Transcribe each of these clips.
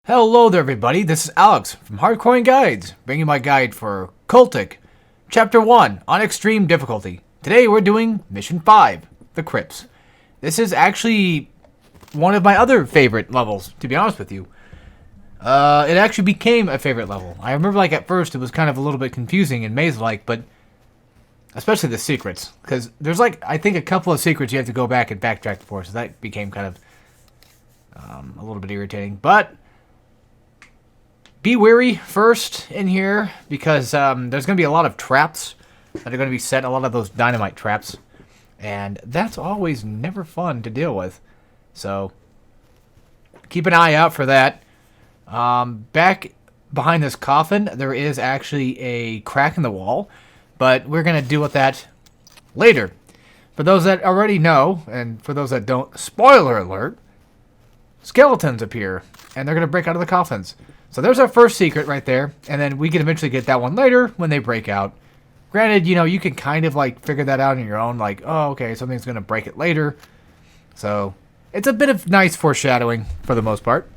Hello there everybody, this is Alex from Hardcoring Guides, bringing my guide for Cultic, Chapter 1, on Extreme Difficulty. Today we're doing Mission 5, the Crypts. This is actually one of my other favorite levels, to be honest with you. It actually became a favorite level. I remember at first it was kind of a little bit confusing and maze-like, but especially the secrets. Because there's I think a couple of secrets you have to go back and backtrack for, so that became kind of a little bit irritating. But be wary first in here, because there's going to be a lot of traps that are going to be set, a lot of those dynamite traps. And that's always never fun to deal with. So keep an eye out for that. Back behind this coffin, there is actually a crack in the wall, but we're going to deal with that later. For those that already know, and for those that don't, spoiler alert, skeletons appear, and they're going to break out of the coffins. So there's our first secret right there, and then we can eventually get that one later when they break out. Granted, you can kind of figure that out on your own, oh, okay, something's going to break it later. So it's a bit of nice foreshadowing for the most part.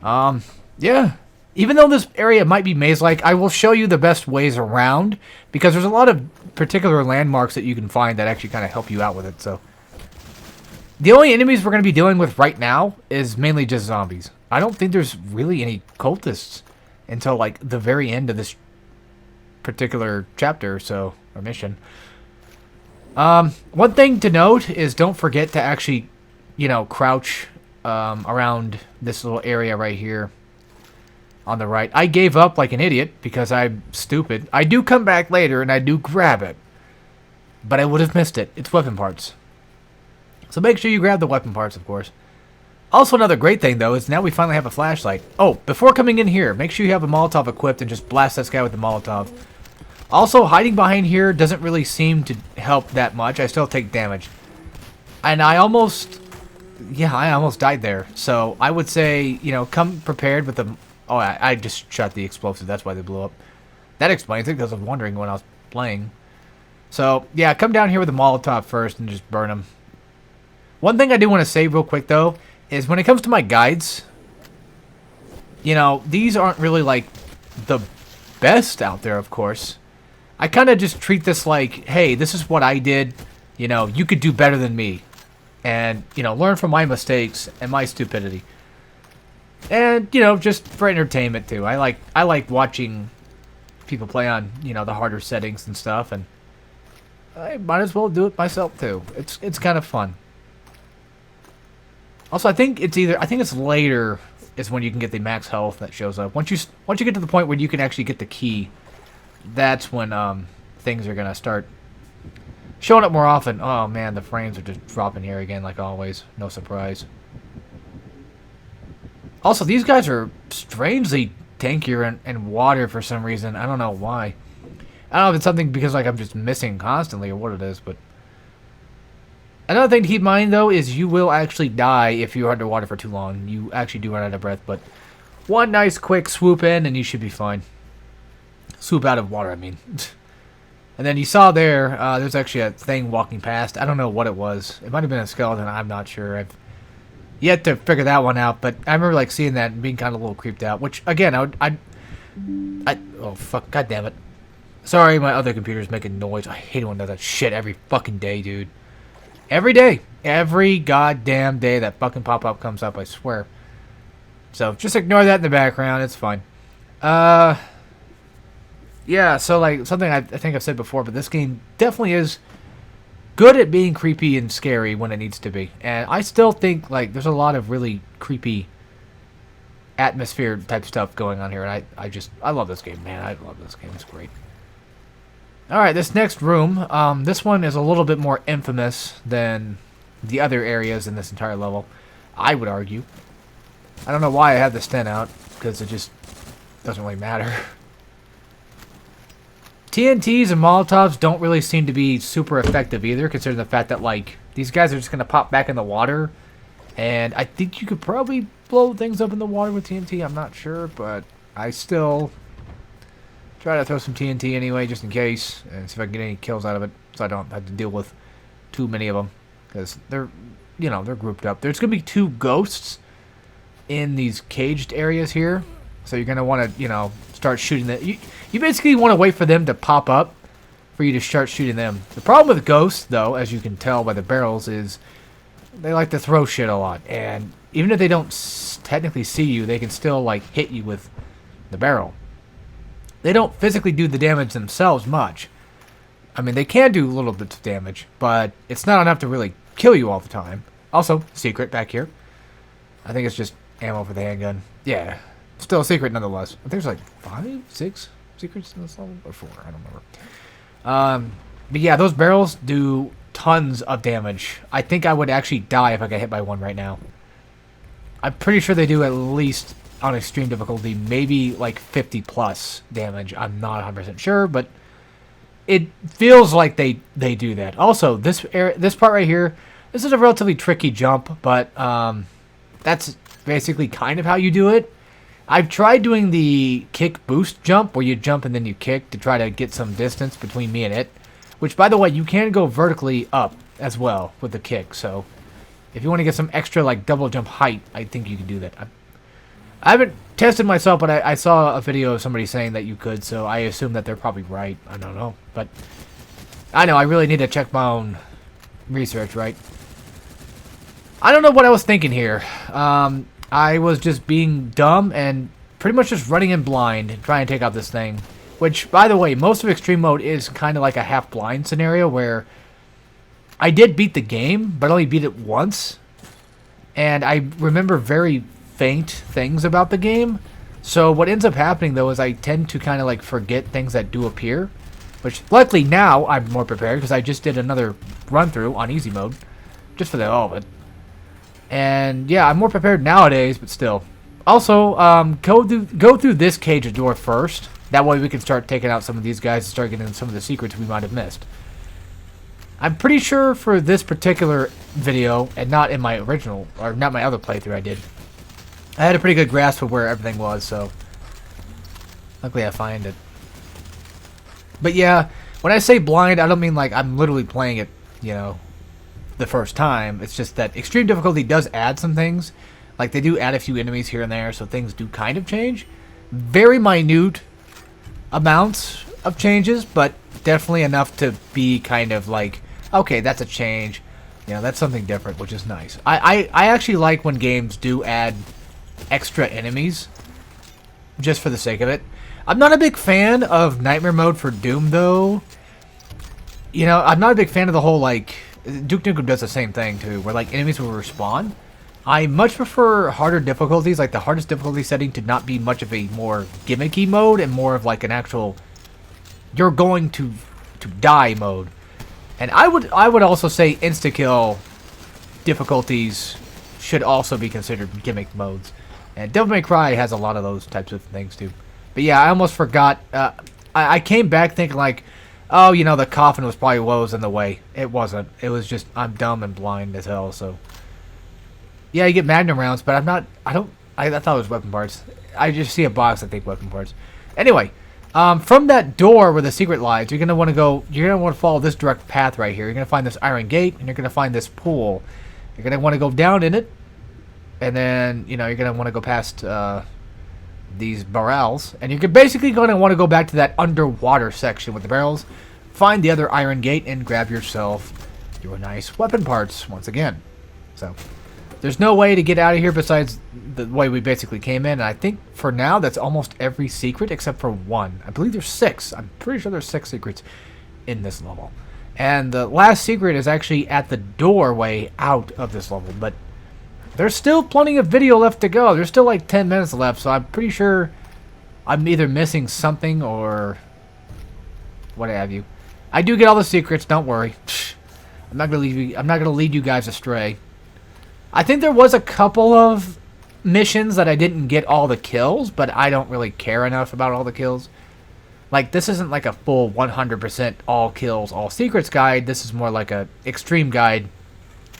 Yeah. Even though this area might be maze-like, I will show you the best ways around, because there's a lot of particular landmarks that you can find that actually kind of help you out with it. So the only enemies we're going to be dealing with right now is mainly just zombies. I don't think there's really any cultists until the very end of this particular chapter, or mission. One thing to note is don't forget to actually, crouch around this little area right here on the right. I gave up like an idiot because I'm stupid. I do come back later and I do grab it, but I would have missed it. It's weapon parts. So make sure you grab the weapon parts, of course. Also, another great thing, though, is now we finally have a flashlight. Oh, before coming in here, make sure you have a Molotov equipped and just blast this guy with the Molotov. Also, hiding behind here doesn't really seem to help that much. I still take damage. And I almost died there. So I would say, come prepared with the... Oh, I just shot the explosive. That's why they blew up. That explains it, because I was wondering when I was playing. So, yeah, come down here with the Molotov first and just burn them. One thing I do want to say real quick, though, is when it comes to my guides, these aren't really, the best out there, of course. I kind of just treat this hey, this is what I did. You could do better than me. And, learn from my mistakes and my stupidity. And, just for entertainment, too. I like watching people play on, the harder settings and stuff. And I might as well do it myself, too. It's kind of fun. Also, I think it's later is when you can get the max health that shows up. Once you get to the point where you can actually get the key, that's when things are gonna start showing up more often. Oh man, the frames are just dropping here again, like always. No surprise. Also, these guys are strangely tankier in water for some reason. I don't know why. I don't know if it's something because I'm just missing constantly or what it is, but another thing to keep in mind, though, is you will actually die if you're underwater for too long. You actually do run out of breath, but one nice quick swoop in and you should be fine. Swoop out of water, I mean. And then you saw there's actually a thing walking past. I don't know what it was. It might have been a skeleton. I'm not sure. I've yet to figure that one out, but I remember seeing that and being kind of a little creeped out, which, again, oh, fuck, god damn it. Sorry, my other computer's making noise. I hate it when it does that shit every fucking day, dude. Every day. Every goddamn day that fucking pop-up comes up, I swear. So, just ignore that in the background. It's fine. Yeah, so, something I think I've said before, but this game definitely is good at being creepy and scary when it needs to be. And I still think, there's a lot of really creepy atmosphere type stuff going on here. And I love this game, man. I love this game. It's great. Alright, this next room, this one is a little bit more infamous than the other areas in this entire level, I would argue. I don't know why I have the stent out, because it just doesn't really matter. TNTs and Molotovs don't really seem to be super effective either, considering the fact that, these guys are just going to pop back in the water. And I think you could probably blow things up in the water with TNT, I'm not sure, but I still try to throw some TNT anyway, just in case, and see if I can get any kills out of it, so I don't have to deal with too many of them, because they're, they're grouped up. There's going to be 2 ghosts in these caged areas here. So you're going to want to, start shooting them. You basically want to wait for them to pop up for you to start shooting them. The problem with ghosts, though, as you can tell by the barrels, is they like to throw shit a lot. And even if they don't technically see you, they can still, like, hit you with the barrel. They don't physically do the damage themselves much. I mean, they can do little bits of damage, but it's not enough to really kill you all the time. Also, secret back here. I think it's just ammo for the handgun. Yeah, still a secret nonetheless. I think there's like 5, 6 secrets in this level, or 4, I don't remember. But yeah, those barrels do tons of damage. I think I would actually die if I got hit by one right now. I'm pretty sure they do at least, on extreme difficulty, maybe like 50 plus damage. I'm not 100% sure, but it feels like they do that. Also, this part right here, this is a relatively tricky jump, but that's basically kind of how you do it. I've tried doing the kick boost jump, where you jump and then you kick to try to get some distance between me and it. Which, by the way, you can go vertically up as well with the kick. So, if you want to get some extra like double jump height, I think you can do that. I haven't tested myself, but I saw a video of somebody saying that you could, so I assume that they're probably right. I don't know, but I know I really need to check my own research, right? I don't know what I was thinking here. I was just being dumb and pretty much just running in blind and trying to take out this thing. Which, by the way, most of Extreme Mode is kind of like a half-blind scenario where I did beat the game, but only beat it once. And I remember very faint things about the game. So what ends up happening, though, is I tend to kind of like forget things that do appear. Which, luckily now, I'm more prepared because I just did another run-through on easy mode. Just for the hell of it. And, yeah, I'm more prepared nowadays, but still. Also, go through this cage door first. That way we can start taking out some of these guys and start getting some of the secrets we might have missed. I'm pretty sure for this particular video, and not in my original, or not my other playthrough I did, I had a pretty good grasp of where everything was, so luckily I find it. But yeah, when I say blind, I don't mean like I'm literally playing it, the first time. It's just that extreme difficulty does add some things. Like, they do add a few enemies here and there, so things do kind of change. Very minute amounts of changes, but definitely enough to be kind of like, okay, that's a change. That's something different, which is nice. I actually like when games do add extra enemies, just for the sake of it. I'm not a big fan of Nightmare Mode for Doom, though. I'm not a big fan of the whole, like, Duke Nukem does the same thing, too, where, like, enemies will respawn. I much prefer harder difficulties, like the hardest difficulty setting, to not be much of a more gimmicky mode and more of like an actual you're going to die mode. And I would also say insta-kill difficulties should also be considered gimmick modes. And Devil May Cry has a lot of those types of things too. But yeah, I almost forgot. I came back thinking like, oh, the coffin was probably what was in the way. It wasn't. It was just I'm dumb and blind as hell, so. Yeah, you get Magnum rounds, but I thought it was weapon parts. I just see a box, I think weapon parts. Anyway, from that door where the secret lies, you're going to want to follow this direct path right here. You're going to find this iron gate, and you're going to find this pool. You're going to want to go down in it, and then, you're going to want to go past these barrels, and you're basically going to want to go back to that underwater section with the barrels, find the other iron gate, and grab yourself your nice weapon parts once again. So there's no way to get out of here besides the way we basically came in. And I think for now that's almost every secret except for one. I believe there's 6. I'm pretty sure there's 6 secrets in this level. And the last secret is actually at the doorway out of this level. But there's still plenty of video left to go. There's still like 10 minutes left. So I'm pretty sure I'm either missing something or what have you. I do get all the secrets. Don't worry. I'm not gonna lead you guys astray. I think there was a couple of missions that I didn't get all the kills, but I don't really care enough about all the kills. Like, this isn't like a full 100% all kills, all secrets guide. This is more like a extreme guide,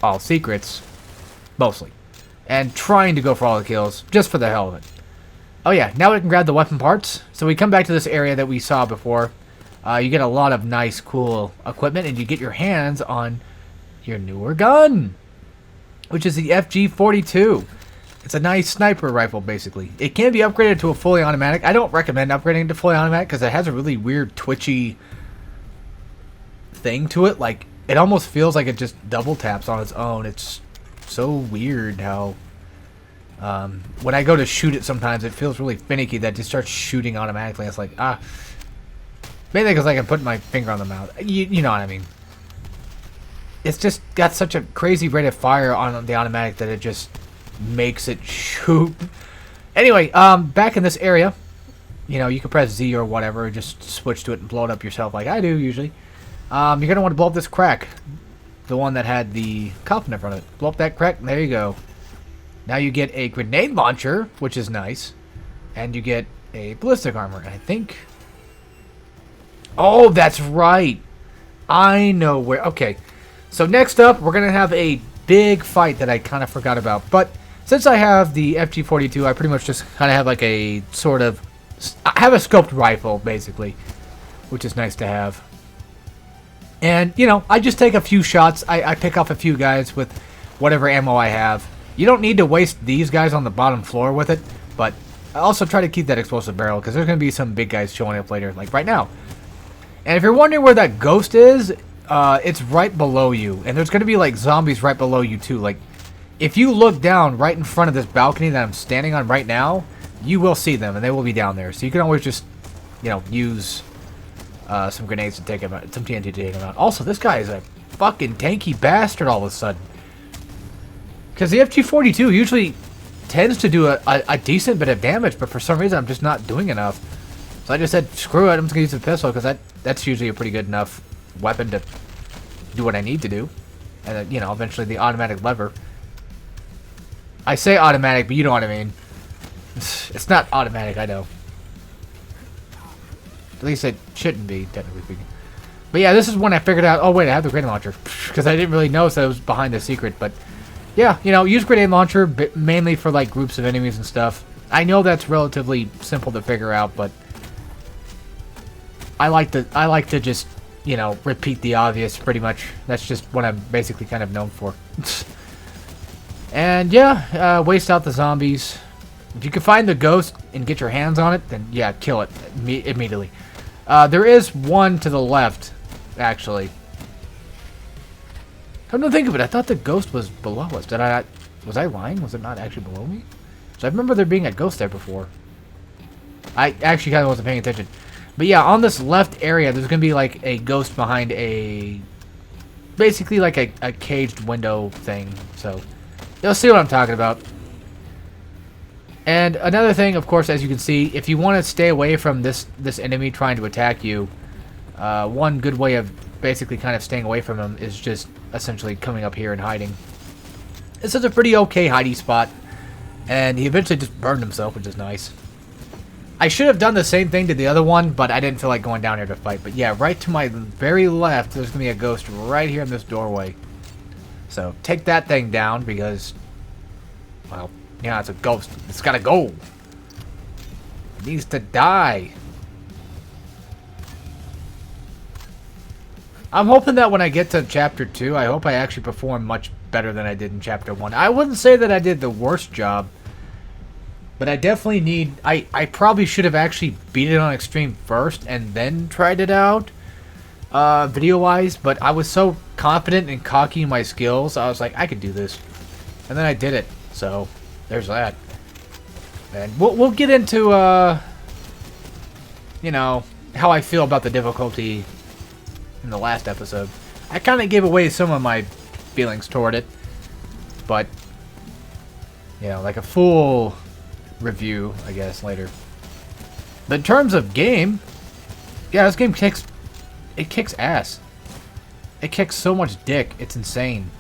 all secrets, mostly. And trying to go for all the kills, just for the hell of it. Oh yeah, now we can grab the weapon parts. So we come back to this area that we saw before. You get a lot of nice, cool equipment, and you get your hands on your newer gun, which is the FG-42. It's a nice sniper rifle, basically. It can be upgraded to a fully automatic. I don't recommend upgrading to fully automatic because it has a really weird twitchy thing to it. Like, it almost feels like it just double taps on its own. It's so weird how when I go to shoot it sometimes it feels really finicky that it just starts shooting automatically. It's like, mainly because I can put my finger on the mouth. You know what I mean. It's just got such a crazy rate of fire on the automatic that it just makes it shoot. Anyway, back in this area, you know, you can press Z or whatever, just switch to it and blow it up yourself like I do usually. You're going to want to blow up this crack. The one that had the coffin in front of it. Blow up that crack, and there you go. Now you get a grenade launcher, which is nice. And you get a ballistic armor, I think. Oh, that's right. I know where. Okay. So next up, we're going to have a big fight that I kind of forgot about. But since I have the FG42, I pretty much just kind of have like a sort of... I have a scoped rifle, basically. Which is nice to have. And, you know, I just take a few shots. I pick off a few guys with whatever ammo I have. You don't need to waste these guys on the bottom floor with it. But I also try to keep that explosive barrel because there's going to be some big guys showing up later, like right now. And if you're wondering where that ghost is, it's right below you. And there's going to be, like, zombies right below you, too. Like, if you look down right in front of this balcony that I'm standing on right now, you will see them, and they will be down there. So you can always just, you know, use... some grenades to take him out, some TNT to take him out. Also, this guy is a fucking tanky bastard all of a sudden. Because the FG42 usually tends to do a decent bit of damage, but for some reason I'm just not doing enough. So I just said, screw it, I'm just going to use the pistol, because that's usually a pretty good enough weapon to do what I need to do. And then, you know, eventually the automatic lever. I say automatic, but you know what I mean. It's not automatic, I know. At least it shouldn't be, technically speaking. But yeah, this is when I figured out, oh wait, I have the grenade launcher. Because I didn't really notice that it was behind the secret. But yeah, you know, use grenade launcher mainly for like groups of enemies and stuff. I know that's relatively simple to figure out, but I like to just, you know, repeat the obvious pretty much. That's just what I'm basically kind of known for. And yeah, waste out the zombies. If you can find the ghost and get your hands on it, then yeah, kill it immediately. There is one to the left, actually. Come to think of it, I thought the ghost was below us. Was I lying? Was it not actually below me? So I remember there being a ghost there before. I actually kind of wasn't paying attention. But yeah, on this left area, there's going to be like a ghost behind a... basically like a caged window thing. So you'll see what I'm talking about. And another thing, of course, as you can see, if you want to stay away from this enemy trying to attack you, one good way of basically kind of staying away from him is just essentially coming up here and hiding. This is a pretty okay hidey spot, and he eventually just burned himself, which is nice. I should have done the same thing to the other one, but I didn't feel like going down here to fight. But yeah, right to my very left, there's going to be a ghost right here in this doorway. So take that thing down because, well... yeah, it's a ghost. It's gotta go. It needs to die. I'm hoping that when I get to Chapter 2, I hope I actually perform much better than I did in Chapter 1. I wouldn't say that I did the worst job, but I definitely need... I probably should have actually beat it on Extreme first and then tried it out, video-wise, but I was so confident and cocky in my skills, I was like, I could do this. And then I did it, so... there's that. And we'll get into, you know, how I feel about the difficulty in the last episode. I kind of gave away some of my feelings toward it. But, you know, like a full review, I guess, later. But in terms of game, yeah, this game kicks ass. It kicks so much dick, it's insane.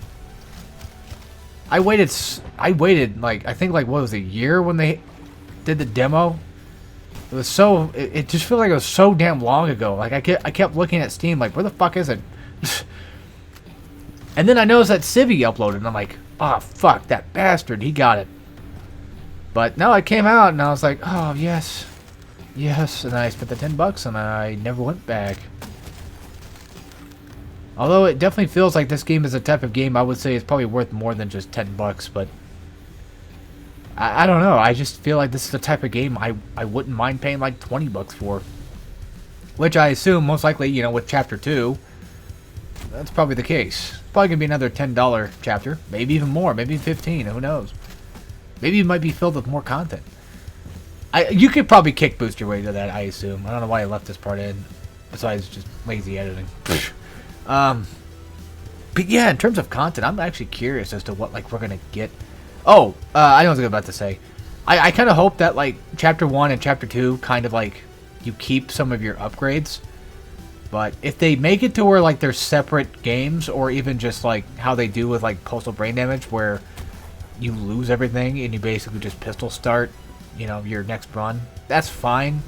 I waited like, I think like, what was it, a year when they did the demo? It was so, it just feels like it was so damn long ago. Like, I kept looking at Steam like, where the fuck is it? And then I noticed that Civi uploaded, and I'm like, oh, fuck, that bastard, he got it. But no, it came out, and I was like, oh, yes. Yes, and I spent the $10, and I never went back. Although it definitely feels like this game is a type of game I would say is probably worth more than just $10, but I don't know. I just feel like this is the type of game I wouldn't mind paying like $20 for. Which I assume most likely, you know, with Chapter 2, that's probably the case. Probably going to be another $10 chapter. Maybe even more. Maybe 15. Who knows? Maybe it might be filled with more content. You could probably kick boost your way to that, I assume. I don't know why I left this part in. Besides just lazy editing. But yeah, in terms of content, I'm actually curious as to what like we're gonna get. Oh, I know what I was about to say. I kind of hope that like Chapter 1 and Chapter 2 kind of like you keep some of your upgrades. But if they make it to where like they're separate games, or even just like how they do with like Postal Brain Damage, where you lose everything and you basically just pistol start, you know, your next run, that's fine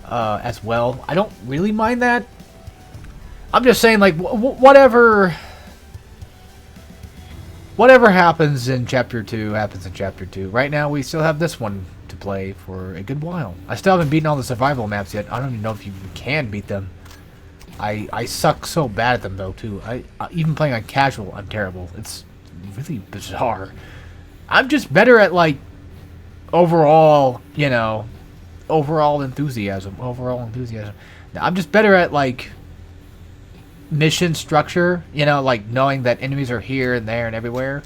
as well. I don't really mind that. I'm just saying, like, whatever happens in Chapter 2 happens in Chapter 2. Right now, we still have this one to play for a good while. I still haven't beaten all the survival maps yet. I don't even know if you can beat them. I suck so bad at them, though, too. Even playing on casual, I'm terrible. It's really bizarre. I'm just better at, like, overall, you know, overall enthusiasm. Now, I'm just better at, like, mission structure, you know, like knowing that enemies are here and there and everywhere,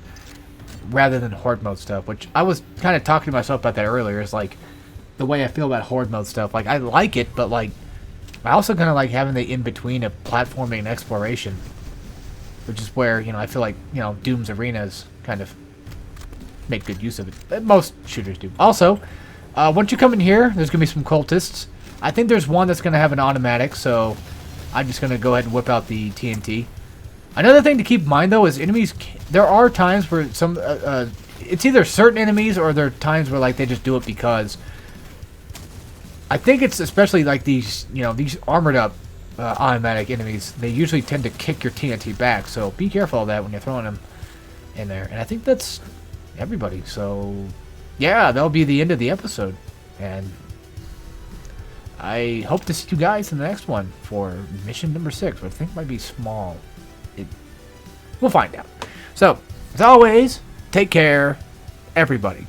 rather than horde mode stuff, which I was kind of talking to myself about that earlier. Is like the way I feel about horde mode stuff. Like, I like it, but like I also kind of like having the in-between of platforming and exploration, which is where, you know, I feel like, you know, Doom's arenas kind of make good use of it. Most shooters do. Also, once you come in here, there's gonna be some cultists. I think there's one that's gonna have an automatic, so I'm just gonna go ahead and whip out the TNT. Another thing to keep in mind, though, is enemies. There are times where some it's either certain enemies, or there are times where like they just do it because. I think it's especially like these, you know, these armored up automatic enemies. They usually tend to kick your TNT back, so be careful of that when you're throwing them in there. And I think that's everybody. So yeah, that'll be the end of the episode, and I hope to see you guys in the next one for mission number 6, which I think might be small. We'll find out. So, as always, take care, everybody.